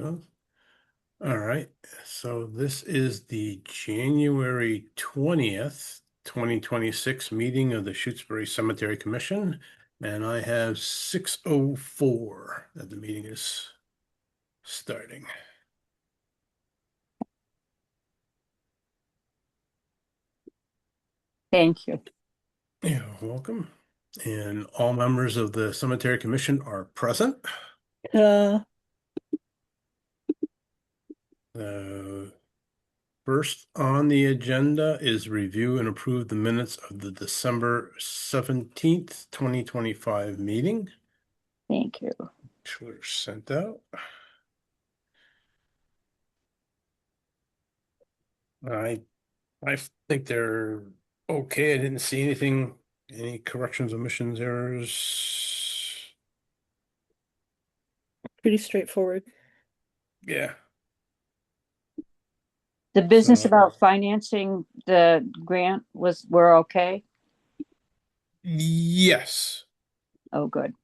Oh, all right. So this is the January 20th, 2026 meeting of the Shutesbury Cemetery Commission. And I have 6:04 that the meeting is starting. Thank you. You're welcome. And all members of the Cemetery Commission are present. Uh, Uh, First on the agenda is review and approve the minutes of the December 17th, 2025 meeting, Thank you. which were sent out. I I think they're okay. I didn't see any corrections, omissions, errors. Pretty straightforward. Yeah. The business So about financing the grant we're okay? yes. Oh, good.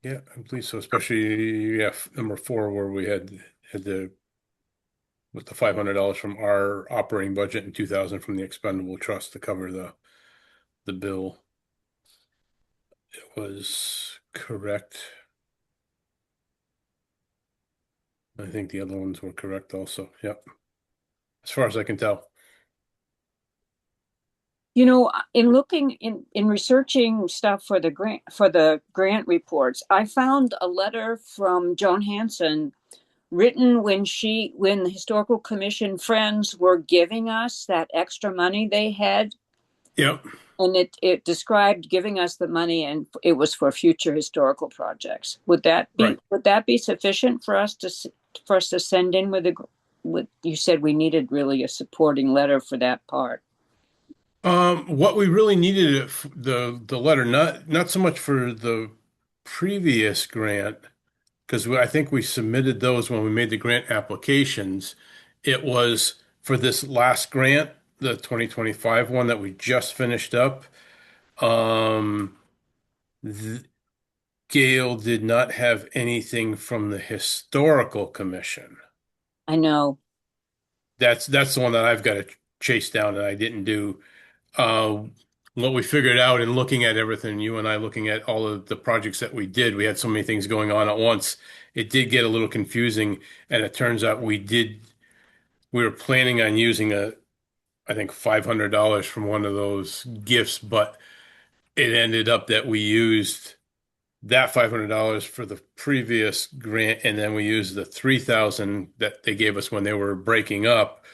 Yeah, I'm pleased so, especially number 4 where we had the with the $500 from our operating budget and 2,000 from the expendable trust to cover the bill. It was correct. I think the other ones were correct also. Yep. As far as I can tell. You know, in looking in researching stuff for the grant reports, I found a letter from Joan Hanson written when the historical commission friends were giving us that extra money they had, Yep. and it described giving us the money, and it was for future historical projects. Right. Would that be sufficient for us to send in with you said we needed really a supporting letter for that part? What we really needed the letter, not so much for the previous grant, because I think we submitted those when we made the grant applications. It was for this last grant, the 2025 one that we just finished up. Um, th Gail did not have anything from the historical commission. I know. That's the one that I've got to chase down and I didn't do. Uh, what we figured out in looking at everything, you and I looking at all of the projects that we did, we had so many things going on at once. It did get a little confusing, and it turns out we were planning on using I think $500 from one of those gifts, but it ended up that we used that $500 for the previous grant, and then we used the 3,000 that they gave us when they were breaking up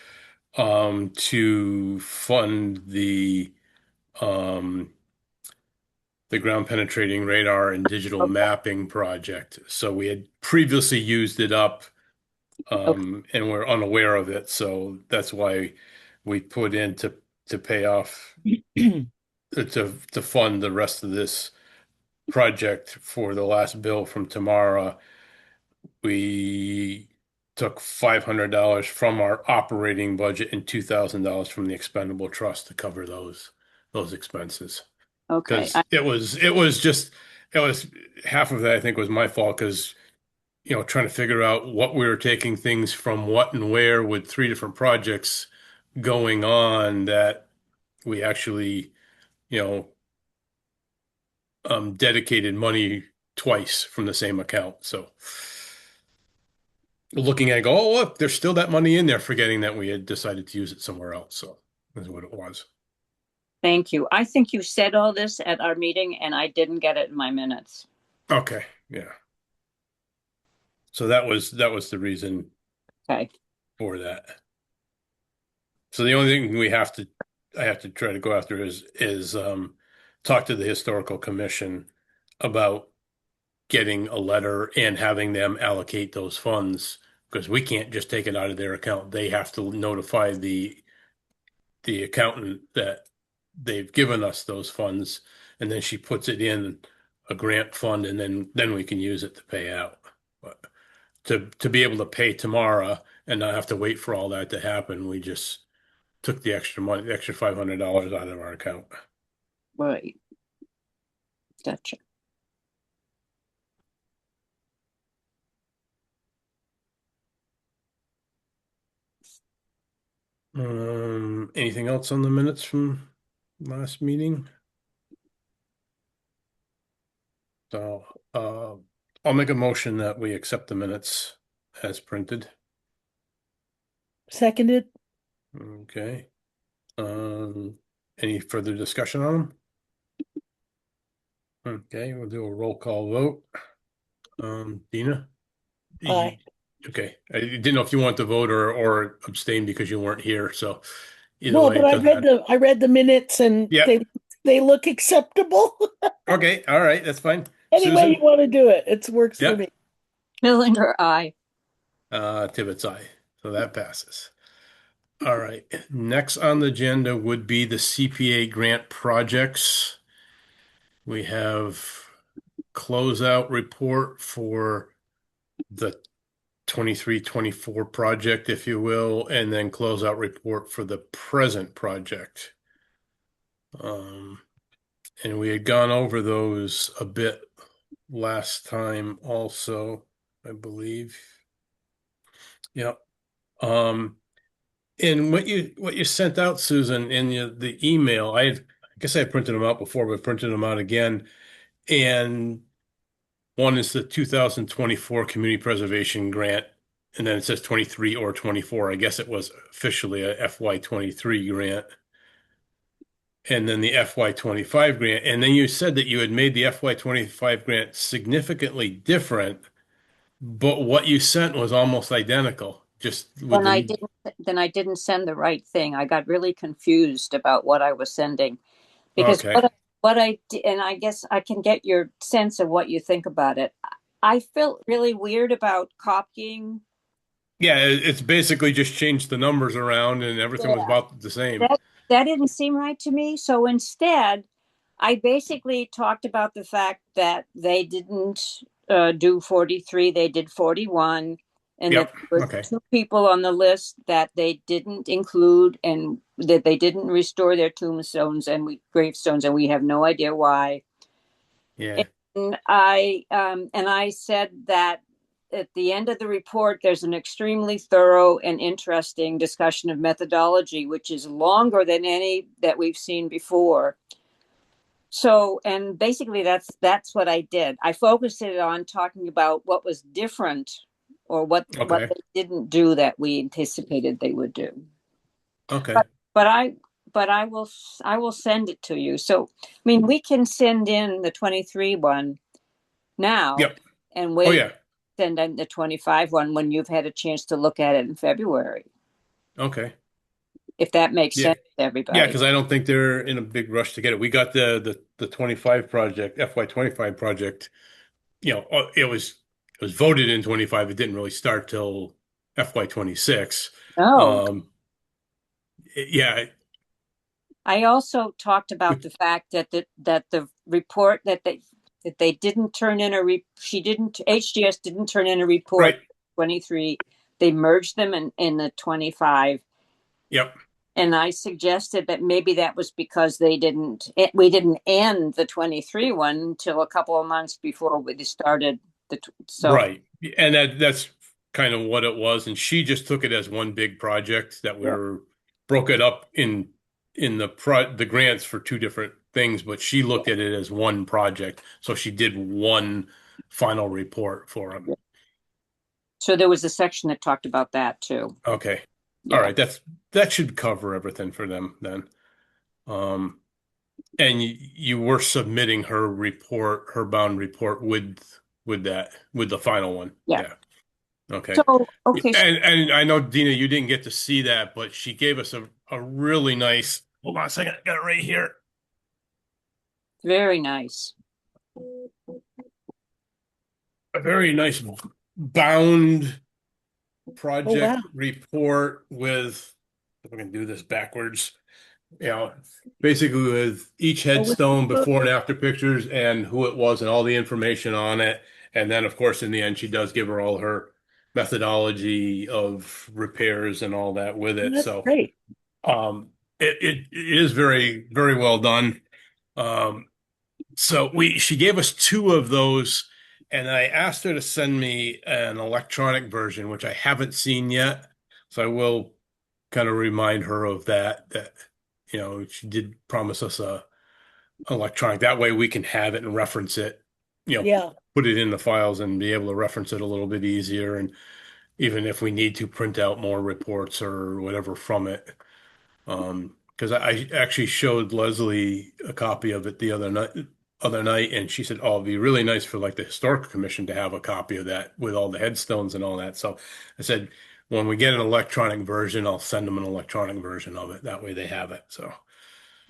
to fund um, the ground penetrating radar and digital Okay. mapping project. So we had previously used it up, Okay. and we're unaware of it. So that's why we put in to pay off to fund the rest of this project for the last bill from Tamara. We took $500 from our operating budget and $2,000 from the expendable trust to cover those expenses. Okay. Because it was half of that I think was my fault because trying to figure out what we were taking things from what and where with 3 different projects going on that we actually you know dedicated money twice from the same account. So looking at it, go, oh look, there's still that money in there, forgetting that we had decided to use it somewhere else. So that's what it was. Thank you. I think you said all this at our meeting and I didn't get it in my minutes. Okay, yeah. So that was the reason Okay. for that. So the only thing I have to try to go after is talk to the historical commission about getting a letter and having them allocate those funds because we can't just take it out of their account. They have to notify the accountant that they've given us those funds, and then she puts it in a grant fund, and then we can use it to pay out. But to be able to pay tomorrow and not have to wait for all that to happen, we just took the extra money, the extra $500 out of our account. Right. Gotcha. Anything else on the minutes from last meeting? So, I'll make a motion that we accept the minutes as printed. Seconded. Okay. Any further discussion on them? Okay, we'll do a roll call vote. Dina? Aye. Okay, I didn't know if you want to vote or abstain because you weren't here, so either No, way, but it doesn't matter. I read the minutes and Yeah, they look acceptable. okay, all right, that's fine. Any way you Susan? want to do it, it works for Yeah, me. Miller, I. Tibbetts, aye. So that passes. All right, next on the agenda would be the CPA grant projects. We have closeout report for the 23-24 project, if you will, and then closeout report for the present project. And we had gone over those a bit last time also, I believe. Yeah. Um, and what you sent out, Susan, in the email, I guess I had printed them out before, but printed them out again. And one is the 2024 Community Preservation Grant, and then it says 23 or 24. I guess it was officially a FY23 grant. And then the FY25 grant. And then you said that you had made the FY25 grant significantly different, but what you sent was almost identical, just with Then I the, didn't then I didn't send the right thing. I got really confused about what I was sending because okay. what I did, and I guess I can get your sense of what you think about it. I felt really weird about copying. Yeah, it's basically just changed the numbers around and everything was Yeah. about the same. That didn't seem right to me. So instead, I basically talked about the fact that they didn't do 43, they did 41, and that Yep. there were Okay. two people on the list that they didn't include and that they didn't restore their tombstones and gravestones, and we have no idea why. Yeah. And I said that at the end of the report, there's an extremely thorough and interesting discussion of methodology, which is longer than any that we've seen before. So, and basically that's what I did. I focused it on talking about what was different or what Okay. they didn't do that we anticipated they would do. Okay. But I will send it to you. So, I mean, we can send in the 23 one now Yep. and Oh wait, yeah. send in the 25 one when you've had a chance to look at it in February, Okay. if that makes Yeah. sense to Yeah, everybody. because I don't think they're in a big rush to get it. We got the 25 project, FY25 project, it was voted in 25. It didn't really start till FY26. Oh, Um yeah, I also talked about which, the fact that the report that they didn't turn in she didn't HGS didn't turn in a report right. 23. They merged them in the 25. Yep. And I suggested that maybe that was because we didn't end the 23 one until a couple of months before we started so Right. And that's kind of what it was. And she just took it as one big project that we yeah. were broke it up in the grants for two different things, but she looked at it as one project. So she did one final report for them. So there was a section that talked about that too. Okay. All Yeah. right. That should cover everything for them then. Um, and you were submitting her report, her bound report with the final one. Yeah. Yeah. Okay. So okay, so And I know, Dina, you didn't get to see that, but she gave us a really nice, hold on a second, I got it right here. very nice. A very nice bound Oh, wow. project report with, if I can do this backwards, basically with each Oh, with headstone the- before and after pictures and who it was and all the information on it. And then, of course, in the end, she does give her all her methodology of repairs and all that with it. That's So, great. it is very, very well done. So she gave us two of those, and I asked her to send me an electronic version, which I haven't seen yet. So I will kind of remind her of that, she did promise us a electronic. That way we can have it and reference it, Yeah, put it in the files and be able to reference it a little bit easier. And even if we need to print out more reports or whatever from it. Because I actually showed Leslie a copy of it the other night, and she said, "Oh, it'd be really nice for like the historical commission to have a copy of that with all the headstones and all that." So I said, when we get an electronic version, I'll send them an electronic version of it. That way they have it. So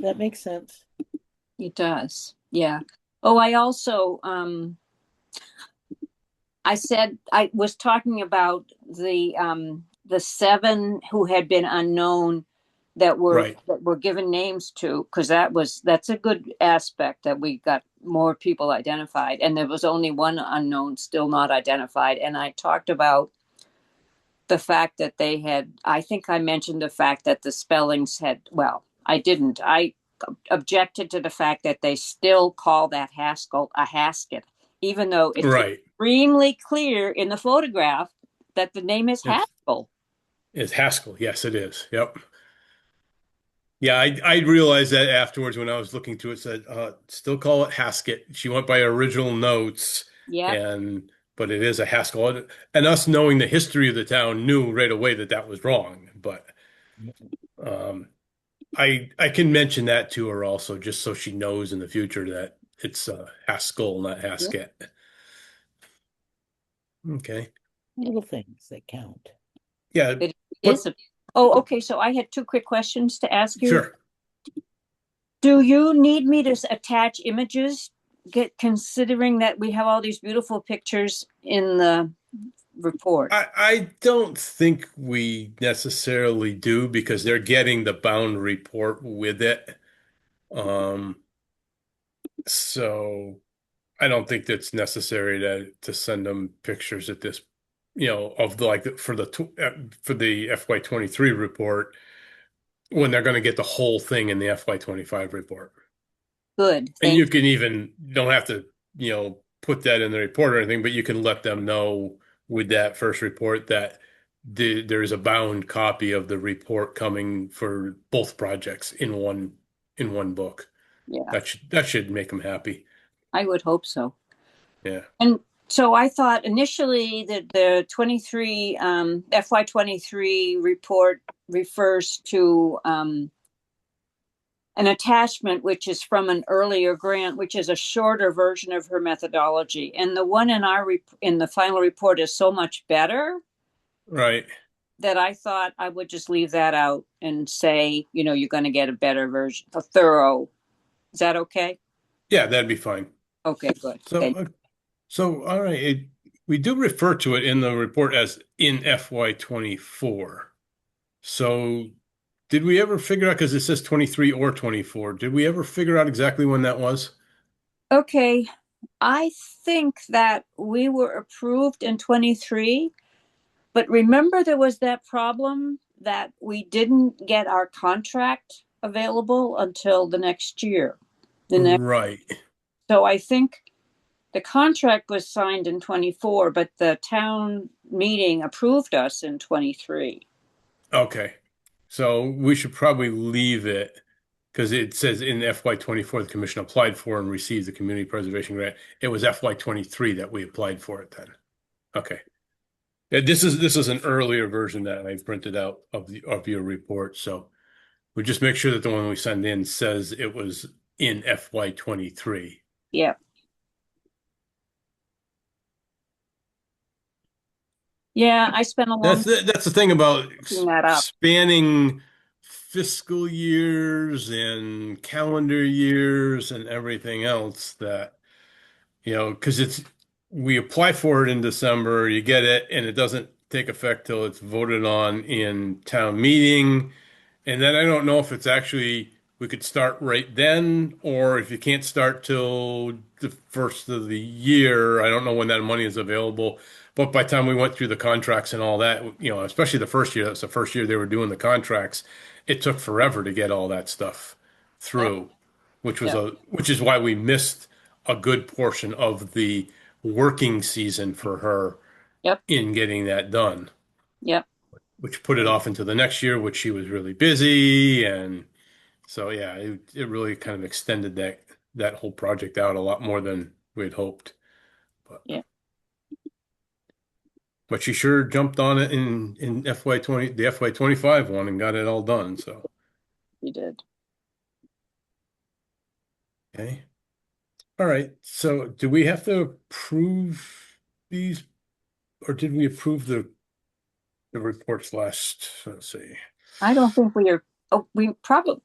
that makes sense. It does. Yeah. Oh, I also I said I was talking about the seven who had been unknown right, that were given names to, because that's a good aspect that we got more people identified, and there was only one unknown still not identified. And I talked about the fact that they had, I think I mentioned the fact that the spellings had, well, I didn't. I objected to the fact that they still call that Haskell a Haskett, even though it's right. extremely clear in the photograph that the name is It's Haskell. it's Haskell. Yes, it is. Yep. Yeah, I realized that afterwards when I was looking through it, said, still call it Haskett. She went by her original notes, Yep. and but it is a Haskell. And us knowing the history of the town knew right away that that was wrong. But um, I can mention that to her also, just so she knows in the future that it's Haskell, not Yep. Haskett. Okay. Little things that count. Yeah, It but is. Oh, okay. So I had two quick questions to ask you. sure. Do you need me to attach images, considering that we have all these beautiful pictures in the report? I don't think we necessarily do because they're getting the bound report with it. Um, so I don't think that's necessary to send them pictures at this, of the like for the FY23 report when they're going to get the whole thing in the FY25 report. Good. And Thank you can even don't have to, put that in the report or anything, but you can let them know with that first report that there's a bound copy of the report coming for both projects in one book. you. Yeah, That should make them happy. I would hope so. Yeah. And so I thought initially that the 23 FY23 report refers to an attachment which is from an earlier grant, which is a shorter version of her methodology. And the one in the final report is so much better Right. that I thought I would just leave that out and say, you're going to get a better version, a thorough. Is that okay? Yeah, that'd be fine. Okay, good. So, Okay. all right, we do refer to it in the report as in FY24. So, did we ever figure out, because it says 23 or 24, did we ever figure out exactly when that was? Okay. I think that we were approved in 23, but remember there was that problem that we didn't get our contract available until the next year. The next, Right. so I think the contract was signed in 24, but the town meeting approved us in 23. Okay. So we should probably leave it because it says in FY24 the commission applied for and received the community preservation grant. It was FY23 that we applied for it then. Okay. Yeah, this is an earlier version that I printed out of your report. So we just make sure that the one we send in says it was in FY23. Yeah. Yeah, I spent a long That's the thing about looking that up. spanning fiscal years and calendar years and everything else that, because we apply for it in December, you get it, and it doesn't take effect till it's voted on in town meeting. And then I don't know if it's actually we could start right then, or if you can't start till the first of the year. I don't know when that money is available. But by the time we went through the contracts and all that, especially the first year, that's the first year they were doing the contracts. It took forever to get all that stuff Yeah. through, Yeah. which is why we missed a good portion of the working season for her Yep. in getting that done. Yep. which put it off into the next year, which she was really busy. And so, yeah, it really kind of extended that whole project out a lot more than we had hoped. But Yeah, but she sure jumped on it in FY20, the FY25 one, and got it all done. So, he did. okay. All right. So do we have to approve these, or did we approve the reports last? Let's see. I don't think we are, oh, we probably,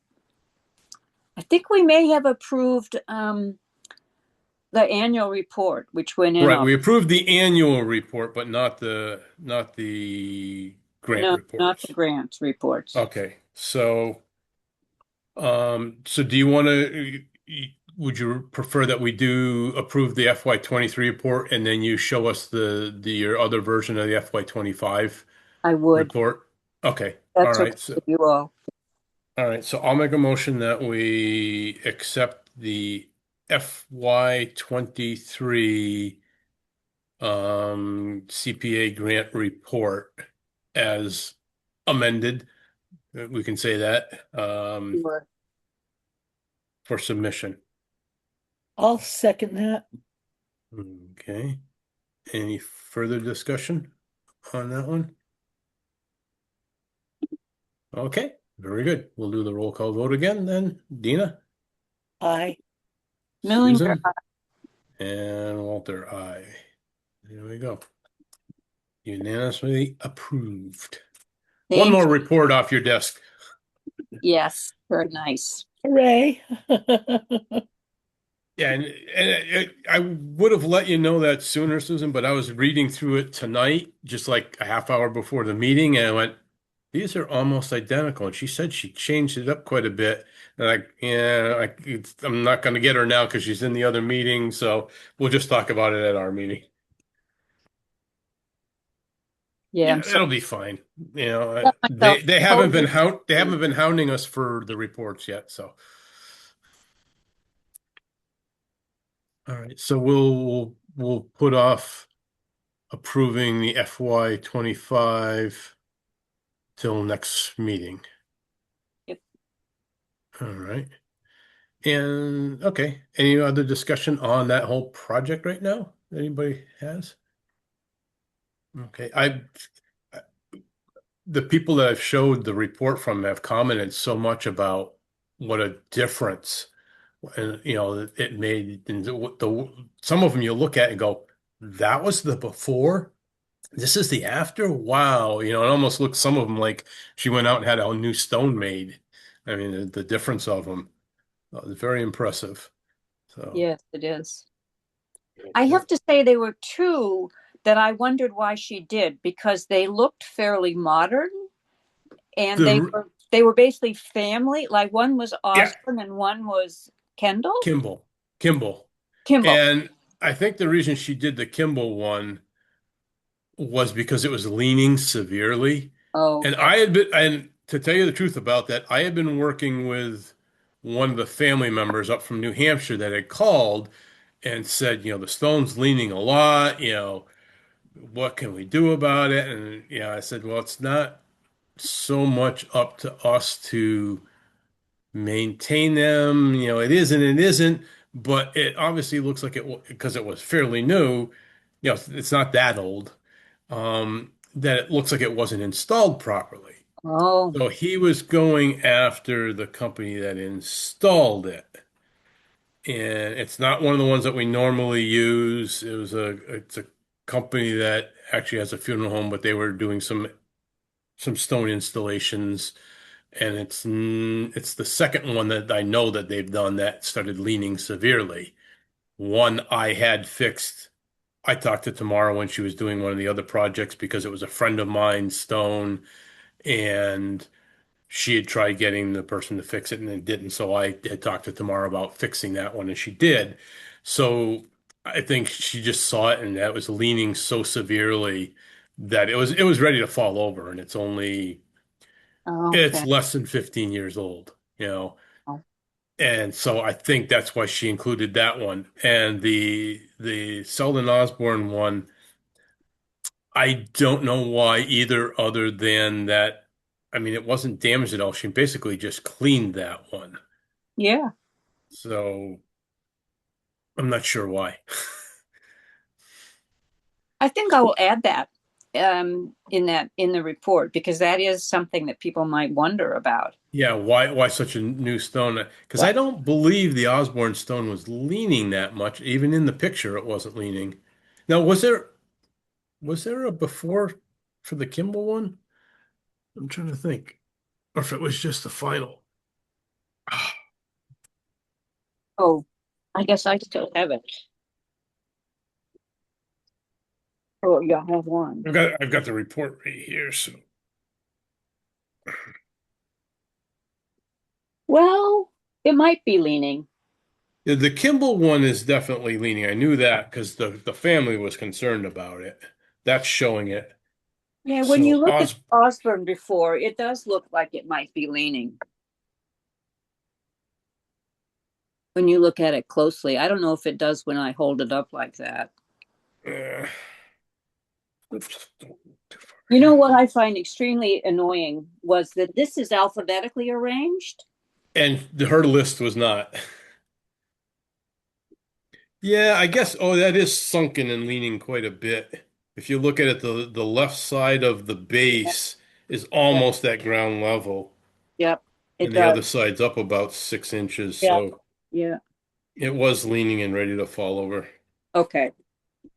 I think we may have approved the annual report, which went in Right, on, we approved the annual report, but not the grant no, not the reports. grants reports. Okay. So do you want to, would you prefer that we do approve the FY23 report and then you show us your other version of the FY25 I would. report? Okay. All That's okay right. So, with you all. all right. So I'll make a motion that we accept the FY23 CPA grant report as amended. We can say that Sure. for submission. I'll second that. Okay. Any further discussion on that one? Okay, very good. We'll do the roll call vote again then. Dina, Aye. Millinger, Susan, and Walter, aye. There we go. Unanimously approved. One thank more you. report off your desk. Yes, very nice. Hooray. Yeah, and I would have let you know that sooner, Susan, but I was reading through it tonight, just like a half hour before the meeting, and I went, these are almost identical. And she said she changed it up quite a bit. And I'm not going to get her now because she's in the other meeting. So we'll just talk about it at our meeting. Yeah, Yeah, I'm sorry. it'll be fine. You know, Got they myself they haven't been totally hound they haven't confused. been hounding us for the reports yet. So all right, so we'll put off approving the FY25 till next meeting. Yep. All right. And okay, any other discussion on that whole project right now? Anybody has? Okay, the people that I've showed the report from have commented so much about what a difference, and it made. And some of them you look at and go, that was the before. This is the after. Wow, it almost looks some of them like she went out and had a new stone made. I mean, the difference of them is very impressive. So. Yes, it is. I have to say there were two that I wondered why she did because they looked fairly modern and they The were they were basically family. Like one was Yeah, Osborne and one was Kendall. Kimball. Kimball. And I think the reason she did the Kimball one was because it was leaning severely. Oh, And okay. and to tell you the truth about that, I had been working with one of the family members up from New Hampshire that had called and said, the stone's leaning a lot, what can we do about it? And I said, well, it's not so much up to us to maintain them. It is and it isn't, but it obviously looks like because it was fairly new, it's not that old, that it looks like it wasn't installed properly. Oh, So he was going after the company that installed it. And it's not one of the ones that we normally use. It's a company that actually has a funeral home, but they were doing some stone installations. And it's the second one that I know that they've done that started leaning severely. One I had fixed. I talked to Tamara when she was doing one of the other projects because it was a friend of mine's stone, and she had tried getting the person to fix it and it didn't. So I had talked to Tamara about fixing that one, and she did. So I think she just saw it, and that was leaning so severely that it was ready to fall over, and it's okay. less than 15 years old. Oh, And so I think that's why she included that one. And the Selden Osborne one, I don't know why either, other than that. I mean, it wasn't damaged at all. She basically just cleaned that one. Yeah. So I'm not sure why. I think I will add that in the report because that is something that people might wonder about. Yeah, why such a new stone? Because I What? don't believe the Osborne stone was leaning that much. Even in the picture, it wasn't leaning. Now, was there a before for the Kimball one? I'm trying to think. Or if it was just the final. Oh, I guess I still have it. Oh, yeah, I have one. I've got the report right here. So Well, it might be leaning. yeah, the Kimball one is definitely leaning. I knew that because the family was concerned about it. That's showing it. Yeah, when you So look at Osborne before, it does look like it might be leaning. When you look at it closely, I don't know if it does when I hold it up like that. uh, You know what I find extremely annoying was that this is alphabetically arranged. and her list was not. Yeah, I guess. Oh, that is sunken and leaning quite a bit. If you look at it, the left side of the Yeah, base is yeah, almost at ground level, yep, it and the other does. side's up about 6 inches. Yeah, So yeah. it was leaning and ready to fall over. Okay.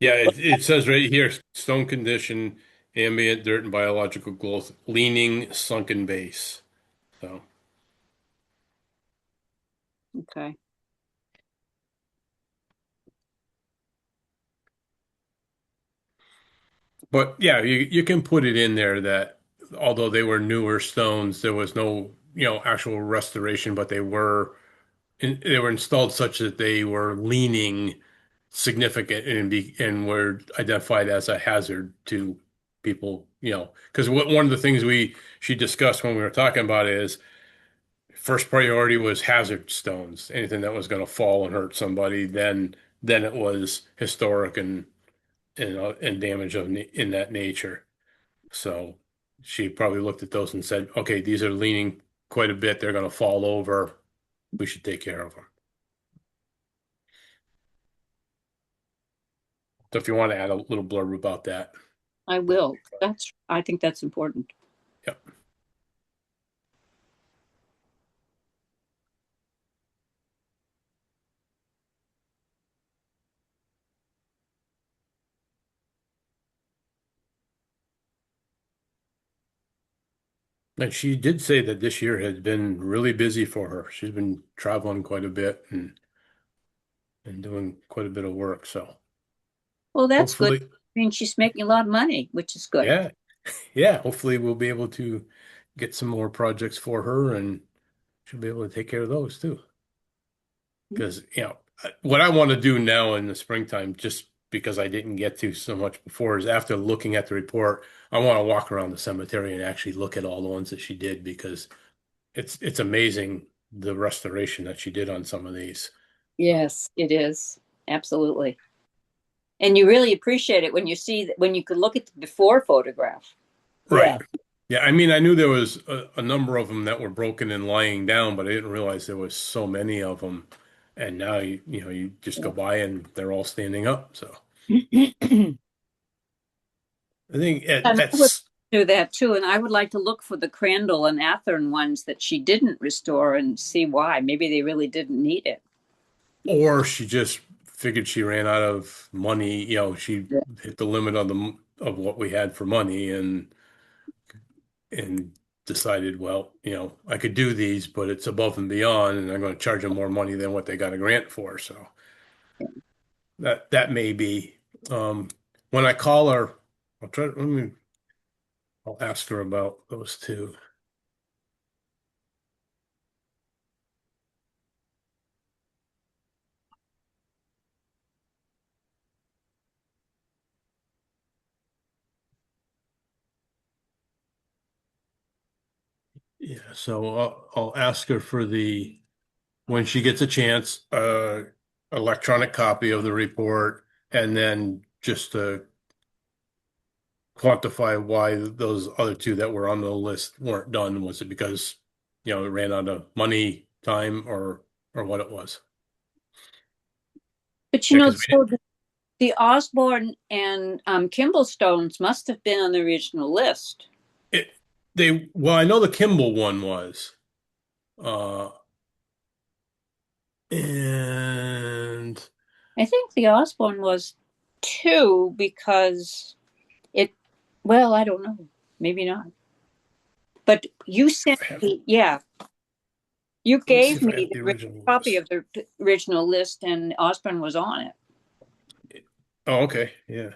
Yeah, it says right here, stone condition, ambient dirt and biological growth, leaning, sunken base. So, Okay. but yeah, you can put it in there that although they were newer stones, there was no, actual restoration, but they were installed such that they were leaning significant and were identified as a hazard to people, because one of the things she discussed when we were talking about it is first priority was hazard stones, anything that was going to fall and hurt somebody, then it was historic and damage in that nature. So she probably looked at those and said, okay, these are leaning quite a bit. They're going to fall over. We should take care of them. So if you want to add a little blurb about that. I will. I think that's important. Yep. And she did say that this year has been really busy for her. She's been traveling quite a bit and doing quite a bit of work. So Well, that's good. hopefully, I mean, she's making a lot of money, which is good. yeah, yeah, hopefully we'll be able to get some more projects for her and she'll be able to take care of those too. Because, what I want to do now in the springtime, just because I didn't get to so much before, is after looking at the report, I want to walk around the cemetery and actually look at all the ones that she did because it's amazing the restoration that she did on some of these. Yes, it is. Absolutely. And you really appreciate it when you see that when you could look at the before photograph. Right. Yeah. Yeah, I mean, I knew there was a number of them that were broken and lying down, but I didn't realize there was so many of them. And now you just go by and they're all standing up. So I think And I would that's do that too. And I would like to look for the Crandall and Athern ones that she didn't restore and see why. Maybe they really didn't need it. or she just figured she ran out of money. She Yeah. hit the limit of what we had for money and decided, well, I could do these, but it's above and beyond, and I'm going to charge them more money than what they got a grant for. So that may be. Um, when I call her, I'll ask her about those two. Yeah, so I'll ask her for when she gets a chance, electronic copy of the report, and then just quantify why those other two that were on the list weren't done. Was it because, it ran out of money, time, or what it was? But Yeah, because we so the Osborne and Kimball stones must have been on the original list. it they well, I know the Kimball one was. Uh and I think the Osborne was too because it, well, I don't know. Maybe not. But you sent I have, me, yeah, you let me see gave if I me have the the original copy list. of the original list and Osborne was on it. Oh, okay. Yeah.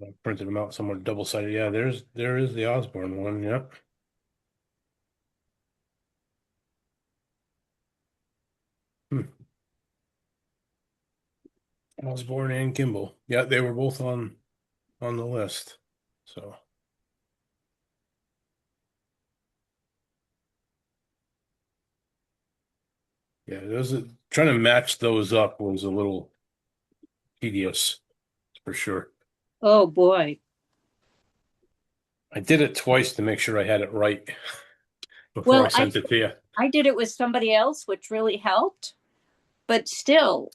I printed them out somewhere double-sided. Yeah, there is the Osborne one. Yep. Hmm. Osborne and Kimball. Yeah, they were both on the list. So yeah, trying to match those up was a little tedious for sure. Oh boy. I did it twice to make sure I had it right before I Well, I sent it to you. I did it with somebody else, which really helped. But still,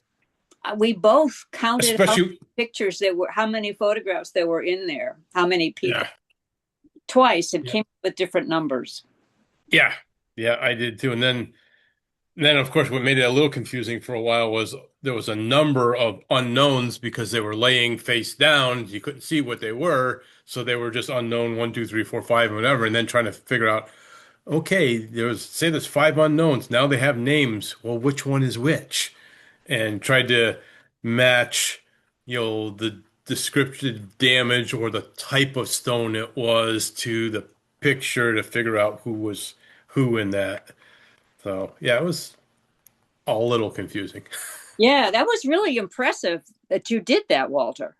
we both counted how Especially, many pictures there were, how many photographs there were in there, how many people. yeah, Twice it yeah, came up with different numbers. yeah, yeah, I did too. And then of course what made it a little confusing for a while was there was a number of unknowns because they were laying face down. You couldn't see what they were, so they were just unknown 1, 2, 3, 4, 5, whatever. And then trying to figure out, okay, there's five unknowns. Now they have names. Well, which one is which? And tried to match, the descriptive damage or the type of stone it was to the picture to figure out who was who in that. So yeah, it was a little confusing. Yeah, that was really impressive that you did that, Walter.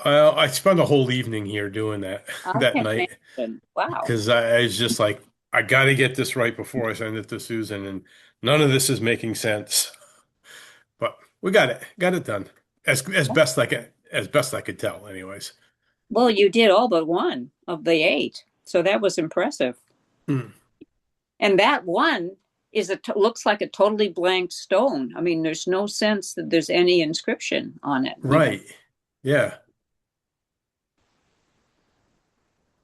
I spent a whole evening here doing that I that can night imagine. Wow. because I was just like, I got to get this right before I send it to Susan, and none of this is making sense. But we got it done as best I could tell, anyways. Well, you did all but one of the eight, so that was impressive. Mm, And that one looks like a totally blank stone. I mean, there's no sense that there's any inscription on it. right. Yeah.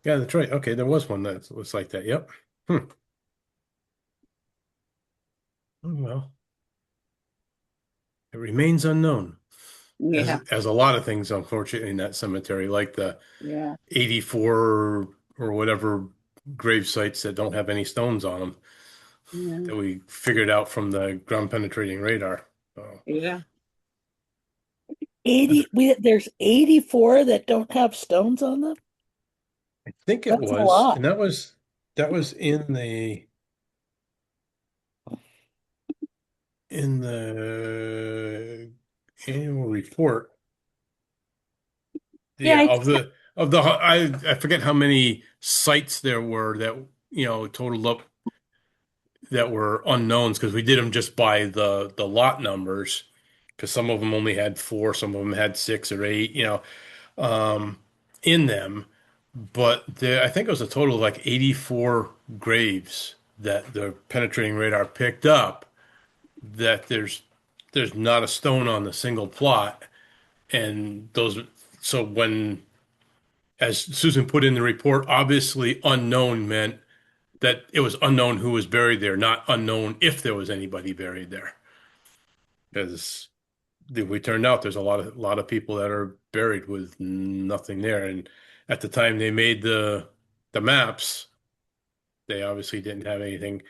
Yeah, that's right. Okay, there was one that was like that. Yep. Hmm. Oh, well, it remains unknown, Yeah, as a lot of things, unfortunately, in that cemetery, like the yeah, 84 or whatever grave sites that don't have any stones on them yeah, that we figured out from the ground penetrating radar. So yeah. there's 84 that don't have stones on them. I think it That's a was, lot. and that was in the annual report. Yeah, Yeah, of the I forget how many sites there were that totaled up that were unknowns because we did them just by the lot numbers because some of them only had four, some of them had six or eight, um, in them. But I think it was a total of like 84 graves that the penetrating radar picked up. That there's not a stone on the single plot, and those. So when, as Susan put in the report, obviously unknown meant that it was unknown who was buried there, not unknown if there was anybody buried there. Because we turned out there's a lot of people that are buried with nothing there. And at the time they made the maps, they obviously didn't have anything.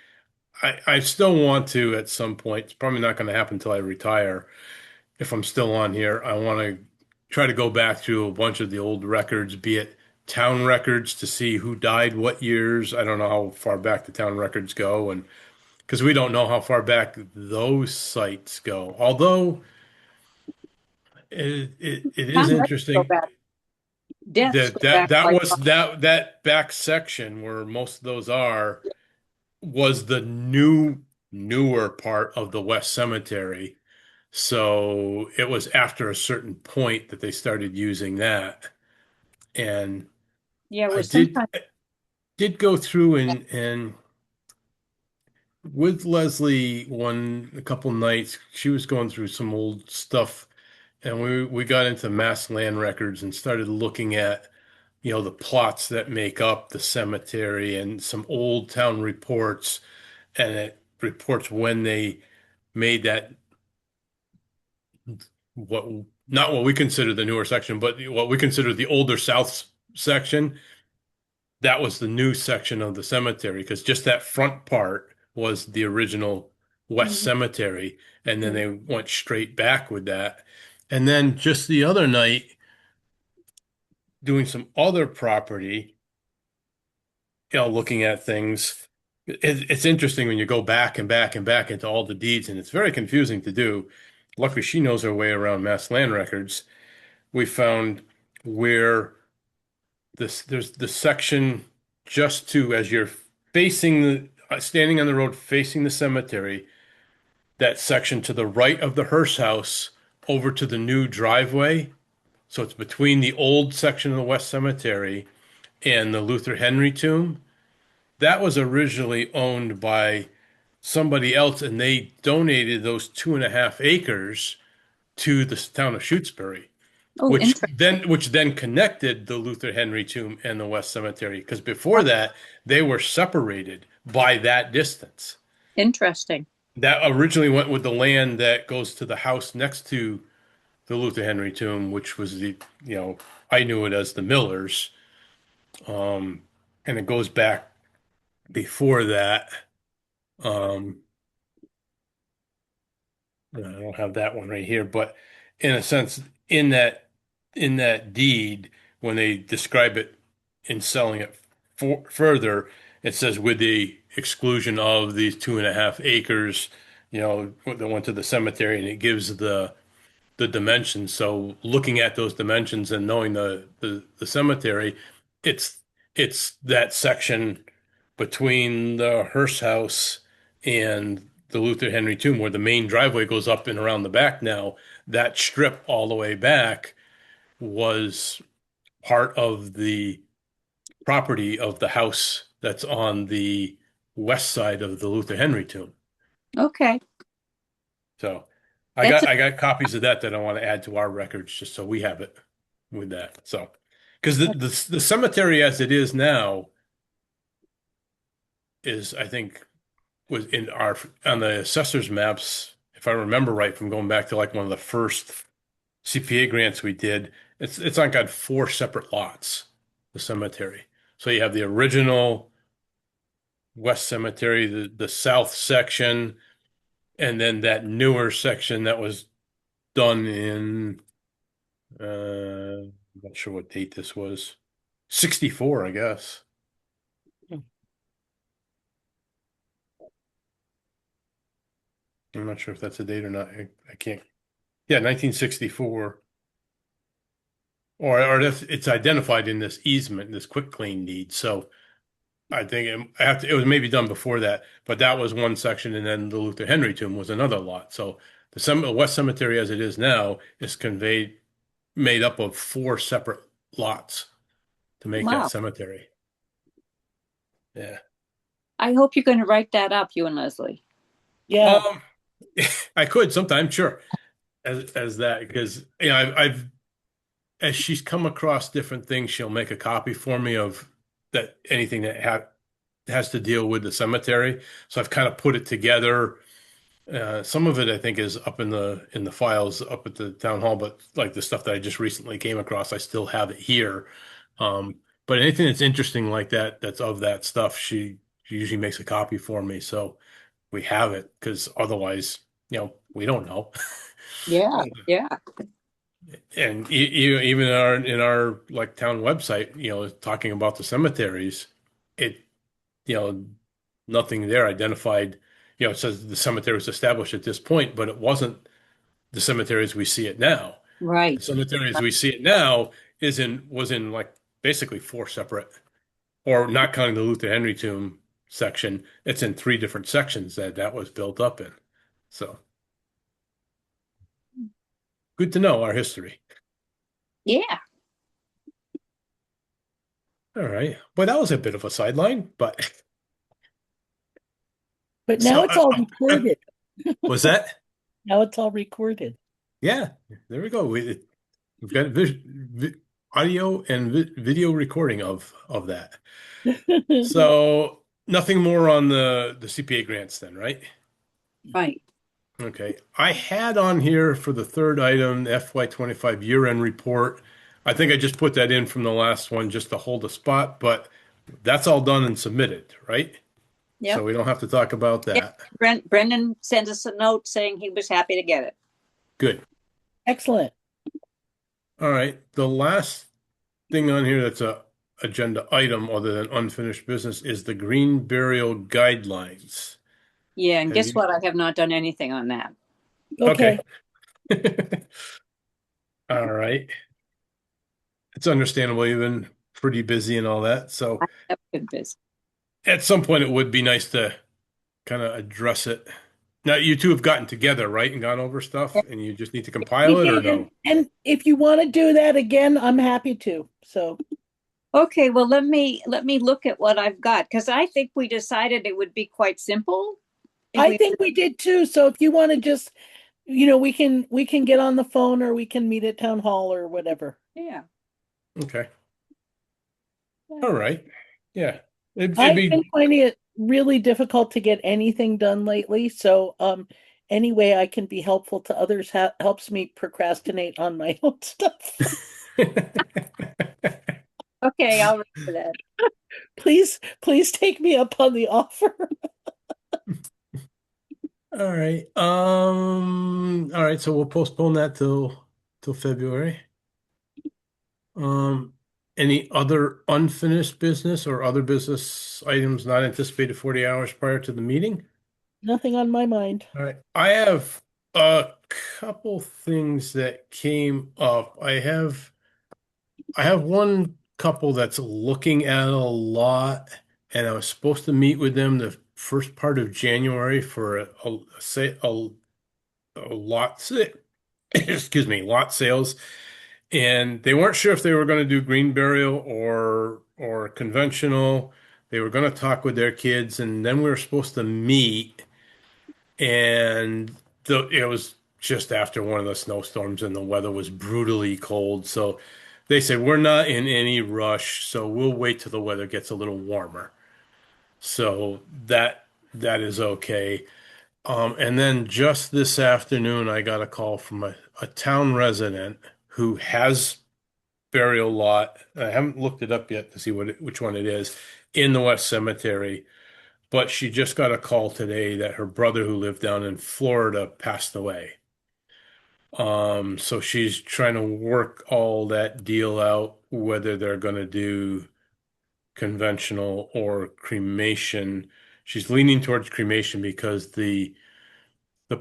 I still want to at some point. It's probably not going to happen until I retire. If I'm still on here, I want to try to go back through a bunch of the old records, be it town records to see who died what years. I don't know how far back the town records go, and because we don't know how far back those sites go. Although it is Town records go interesting back, deaths that go back quite far. that back section where most of those are was the newer part of the West Cemetery. So it was after a certain point that they started using that. And Yeah, it I was sometimes. did go through and with Leslie a couple nights, she was going through some old stuff, and we got into mass land records and started looking at, the plots that make up the cemetery and some old town reports, and it reports when they made that, what not what we consider the newer section, but what we consider the older south section. That was the new section of the cemetery because just that front part was the original West Mhm. Cemetery, and then they went straight back with that. And then just the other night, doing some other property, looking at things. It's interesting when you go back and back and back into all the deeds, and it's very confusing to do. Luckily, she knows her way around mass land records. We found where there's the section just to as you're facing standing on the road facing the cemetery, that section to the right of the hearse house over to the new driveway. So it's between the old section of the West Cemetery and the Luther Henry tomb. That was originally owned by somebody else, and they donated those 2.5 acres to the town of Shutesbury, Oh, interesting. which then connected the Luther Henry tomb and the West Cemetery. Because before that, they were separated by that distance. Interesting. That originally went with the land that goes to the house next to the Luther Henry tomb, which was I knew it as the Millers. And it goes back before that. Um, I don't have that one right here, but in a sense, in that deed, when they describe it in selling it further, it says with the exclusion of these 2.5 acres, that went to the cemetery, and it gives the dimensions. So looking at those dimensions and knowing the cemetery, it's it's that section between the hearse house and the Luther Henry tomb where the main driveway goes up and around the back now. That strip all the way back was part of the property of the house that's on the west side of the Luther Henry tomb. Okay. So I That's got I got copies of that I want to add to our records just so we have it with that. So because the cemetery as it is now is, I think, was in our on the assessor's maps, if I remember right from going back to like one of the first CPA grants we did, it's like got four separate lots, the cemetery. So you have the original West Cemetery, the south section, and then that newer section that was done in I'm not sure what date this was. 64, I guess. I'm not sure if that's a date or not. I can't. Yeah, 1964. Or it's identified in this easement, this quick claim deed. So I think it was maybe done before that, but that was one section, and then the Luther Henry tomb was another lot. So the West Cemetery, as it is now, is made up of four separate lots to make that wow. cemetery. Yeah. I hope you're going to write that up, you and Leslie. Yeah. Um, I could sometime, sure, as that because I've as she's come across different things, she'll make a copy for me of that anything that has to deal with the cemetery. So I've kind of put it together. Some of it I think is up in the files up at the town hall, but like the stuff that I just recently came across, I still have it here. But anything that's interesting like that, that's of that stuff, she usually makes a copy for me, so we have it because otherwise, we don't know. Yeah. Yeah. And even in our like town website, talking about the cemeteries, it, you know, nothing there identified it says the cemetery was established at this point, but it wasn't the cemetery as we see it now. The Right. cemetery as we see it now was in like basically four separate, or not counting the Luther Henry tomb section, it's in three different sections that was built up in. So good to know our history. Yeah. All right. Well, that was a bit of a sideline, but But so now it's all recorded. was that? Now it's all recorded. Yeah, there we go. We've got audio and video recording of that. So nothing more on the CPA grants then, right? Right. Okay. I had on here for the third item, FY25 year-end report. I think I just put that in from the last one just to hold a spot, but that's all done and submitted, right? So Yep. we don't have to talk about Yep. that. Brendan sent us a note saying he was happy to get it. Good. Excellent. All right. The last thing on here that's a agenda item other than unfinished business is the green burial guidelines. Yeah, and Have guess you? what? I have not done anything on that. Okay. Okay. All right. It's understandable you've been pretty busy and all that. So I have been busy. at some point it would be nice to kind of address it. Now you two have gotten together, right, and gone over stuff, and you just need to We compile it or did, no? and if you want to do that again, I'm happy to. So Okay, well let me look at what I've got because I think we decided it would be quite simple. I think we did too. So if you want to just, we can get on the phone or we can meet at town hall or whatever. Yeah. Okay. All right. Yeah. It'd I've be been finding it really difficult to get anything done lately. So any way I can be helpful to others helps me procrastinate on my own stuff. Okay, I'll remember that. Please take me up on the offer. All right. All right, so we'll postpone that till February. Um, any other unfinished business or other business items not anticipated 40 hours prior to the meeting? Nothing on my mind. All right. I have a couple things that came up. I have one couple that's looking at a lot, and I was supposed to meet with them the first part of January for a lot excuse me, lot sales. And they weren't sure if they were going to do green burial or conventional. They were going to talk with their kids, and then we were supposed to meet. And it was just after one of the snowstorms, and the weather was brutally cold. So they said, we're not in any rush, so we'll wait till the weather gets a little warmer. So that is okay. And then just this afternoon, I got a call from a town resident who has burial lot. I haven't looked it up yet to see which one it is in the West Cemetery, but she just got a call today that her brother who lived down in Florida passed away. So she's trying to work all that deal out, whether they're going to do conventional or cremation. She's leaning towards cremation because the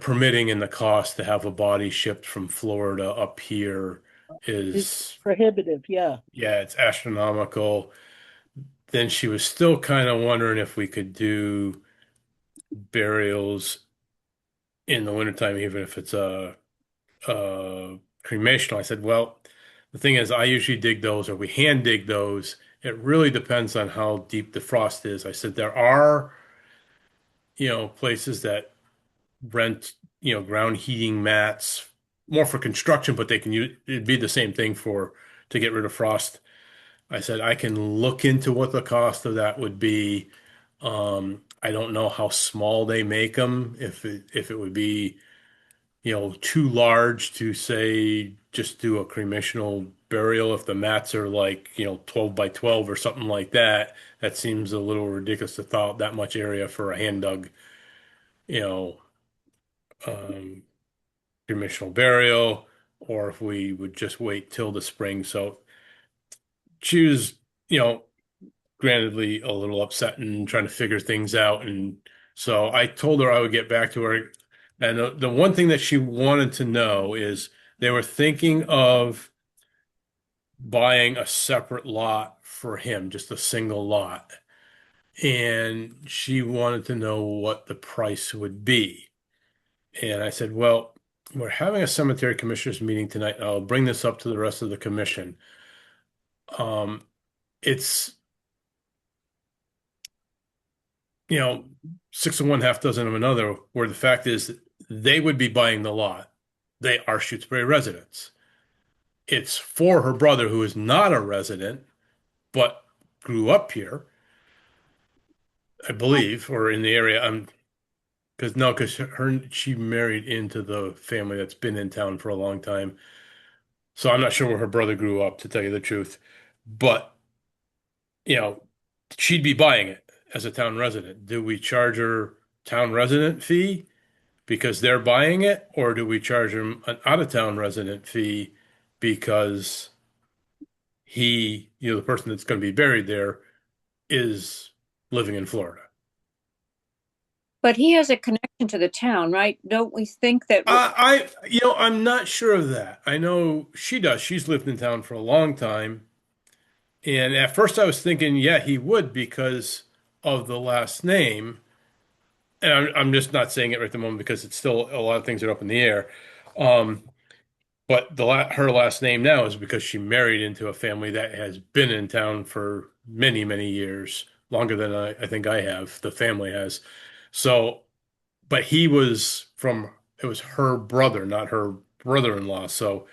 permitting and the cost to have a body shipped from Florida up here It's is, prohibitive. Yeah. yeah, it's astronomical. Then she was still kind of wondering if we could do burials in the wintertime, even if it's a cremation. I said, well, the thing is, I usually dig those or we hand dig those. It really depends on how deep the frost is. I said, there are, places that rent, ground heating mats more for construction, but they can use, it'd be the same thing to get rid of frost. I said, I can look into what the cost of that would be. I don't know how small they make them, if it would be, too large to say just do a cremational burial. If the mats are like, 12 by 12 or something like that, that seems a little ridiculous to thaw out that much area for a hand dug, you know, um, cremational burial, or if we would just wait till the spring. So she was, grantedly a little upset and trying to figure things out. And So I told her I would get back to her. And the one thing that she wanted to know is they were thinking of buying a separate lot for him, just a single lot. And she wanted to know what the price would be. And I said, well, we're having a cemetery commissioners meeting tonight, and I'll bring this up to the rest of the commission. Um, it's, you know, six of one, half dozen of another, where the fact is they would be buying the lot. They are Shutesbury residents. It's for her brother, who is not a resident, but grew up here, I believe, or in the area. Because she married into the family that's been in town for a long time. So I'm not sure where her brother grew up, to tell you the truth. But, you know, she'd be buying it as a town resident. Do we charge her town resident fee because they're buying it, or do we charge them an out-of-town resident fee because the person that's going to be buried there is living in Florida? But he has a connection to the town, right? Don't we think that I'm not sure of that. I know she does. She's lived in town for a long time. And at first I was thinking, yeah, he would because of the last name. And I'm just not saying it right at the moment because it's still a lot of things are up in the air. Um, but her last name now is because she married into a family that has been in town for many, many years, longer than I think I have, the family has. So, but it was her brother, not her brother-in-law. So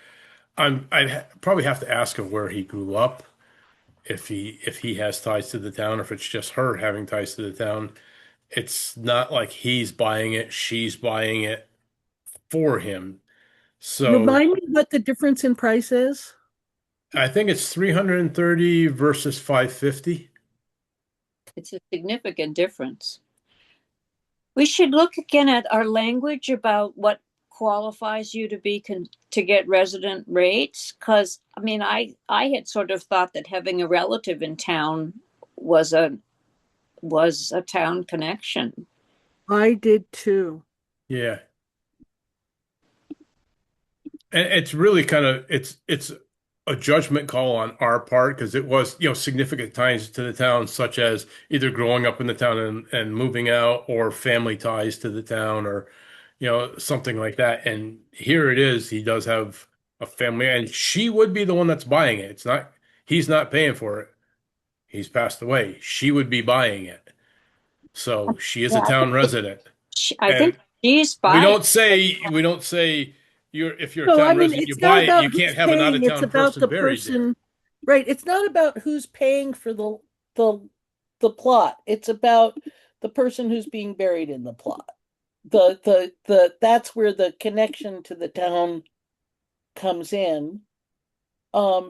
I'd probably have to ask him where he grew up, if he has ties to the town, or if it's just her having ties to the town. It's not like he's buying it, she's buying it for him. So Remind me what the difference in price is. I think it's 330 versus 550. it's a significant difference. We should look again at our language about what qualifies you to to get resident rates, because I mean, I had sort of thought that having a relative in town was a town connection. I did too. Yeah. And it's really it's a judgment call on our part because it was, significant ties to the town, such as either growing up in the town and moving out, or family ties to the town, or something like that. And here it is, he does have a family, and she would be the one that's buying it. It's not He's not paying for it. He's passed away. She would be buying it. So she is a Yeah, town resident. I think And she's we buying. don't say we don't say if you're a So, I town mean, resident, you it's not buy it, you about can't who's have an out paying, of it's town about person the buried there. person, right? It's not about who's paying for the the plot. It's about the person who's being buried in the plot. That's where the connection to the town comes in.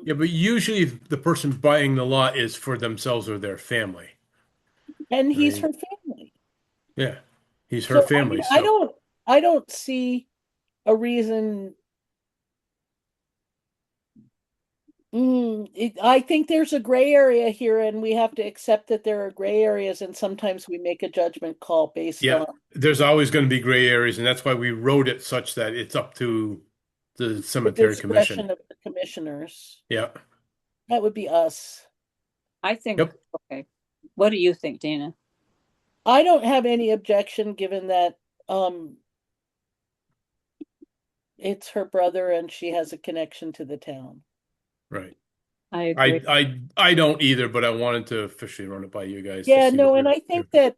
Yeah, but usually the person buying the lot is for themselves or their family. And I he's mean, her family. yeah, he's her So, I mean, family. So I don't see a reason. I think there's a gray area here, and we have to accept that there are gray areas, and sometimes we make a judgment call based yeah, on there's always going to be gray areas, and that's why we wrote it such that it's up to the the cemetery commission. discretion of the commissioners. Yeah. That would be us. I think, Yep. okay. What do you think, Dana? I don't have any objection given that um it's her brother and she has a connection to the town. Right. I agree. I don't either, but I wanted to officially run it by you guys to Yeah, see what no, and I your think that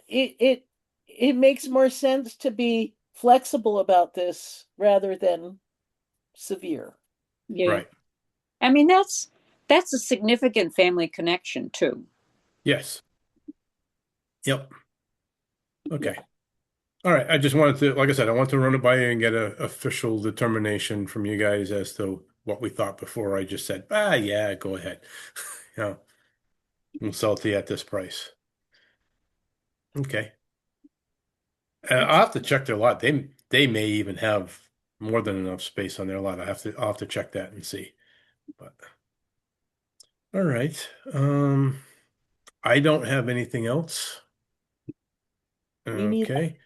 it it it makes more sense to be flexible about this rather than severe. Yeah. right. I mean, that's a significant family connection too. Yes. Yep. Okay. All right. I just wanted to, like I said, I want to run it by you and get a official determination from you guys as to what we thought before I just said, yeah, go ahead. You know, we'll sell it to you at this price. Okay. I'll have to check their lot. They may even have more than enough space on their lot. I'll have to check that and see. But all right. I don't have anything else. We need that. Okay.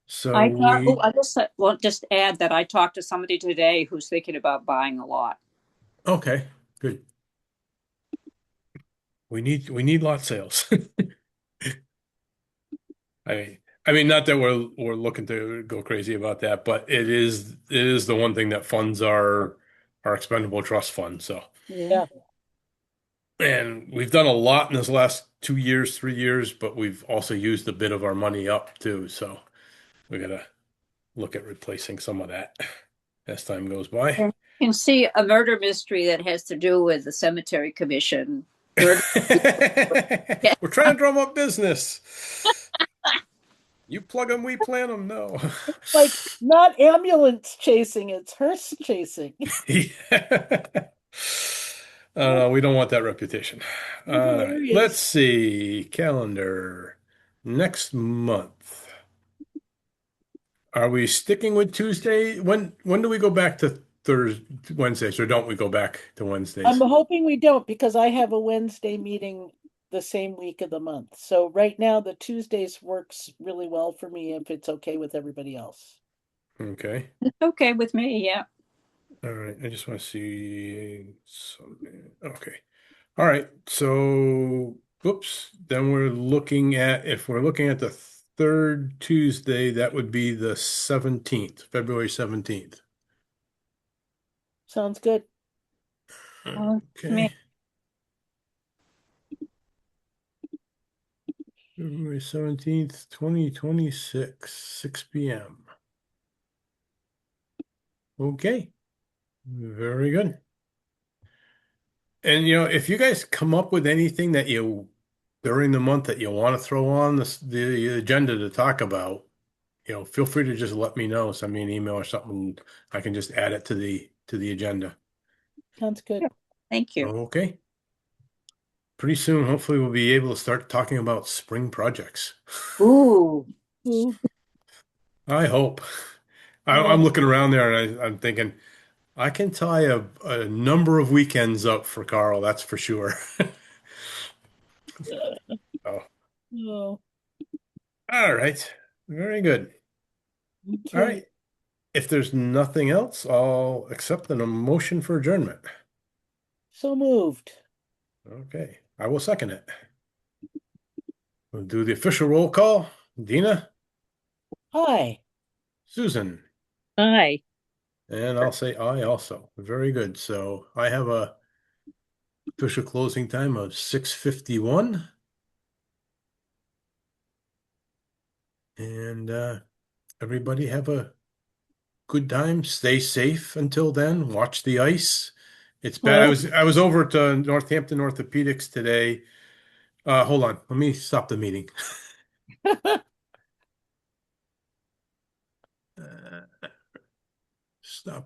So I thought, oh, we, I just well, just add that I talked to somebody today who's thinking about buying a lot. okay, good. We need lot sales. I mean, not that we're looking to go crazy about that, but it is the one thing that funds our expendable trust fund. So, Yeah, and we've done a lot in this last 2 years, 3 years, but we've also used a bit of our money up too. So we gotta look at replacing some of that as time goes by. You can see a murder mystery that has to do with the cemetery commission. Murder. Yeah. We're trying to drum up business. You plug them, we plant them. No. like not ambulance chasing, it's hearse chasing. Yeah. We don't want that reputation. All right. Let's Hilarious. see. Calendar. Next month. Are we sticking with Tuesday? When do we go back to Thursday, Wednesdays, or don't we go back to I'm Wednesdays? hoping we don't because I have a Wednesday meeting the same week of the month. So right now the Tuesdays works really well for me if it's okay with everybody else. Okay. It's okay with me, yeah. All right. I just want to see. Okay. All right. So, whoops. Then if we're looking at the third Tuesday, that would be the 17th, February 17th. Sounds good. To me, Okay. February 17th, 2026, 6 p.m. Okay. Very good. And if you guys come up with anything that during the month that you want to throw on the agenda to talk about, feel free to just let me know. Send me an email or something. I can just add it to the agenda. Sounds good. thank you. Okay. Pretty soon, hopefully, we'll be able to start talking about spring projects. Ooh, Ooh, I hope. I'm yeah. looking around there and I'm thinking I can tie a number of weekends up for Carl. That's for sure. Oh, Oh, all right. Very good. All okay. right. If there's nothing else, I'll accept a motion for adjournment. So moved. Okay. I will second it. We'll do the official roll call. Dina, Hi. Susan, hi. and I'll say aye also. Very good. So I have a official closing time of 6:51. And everybody have a good time. Stay safe until then. Watch the ice. It's bad. I Huh? was I was over at Northampton Orthopedics today. Hold on. Let me stop the meeting. Stop.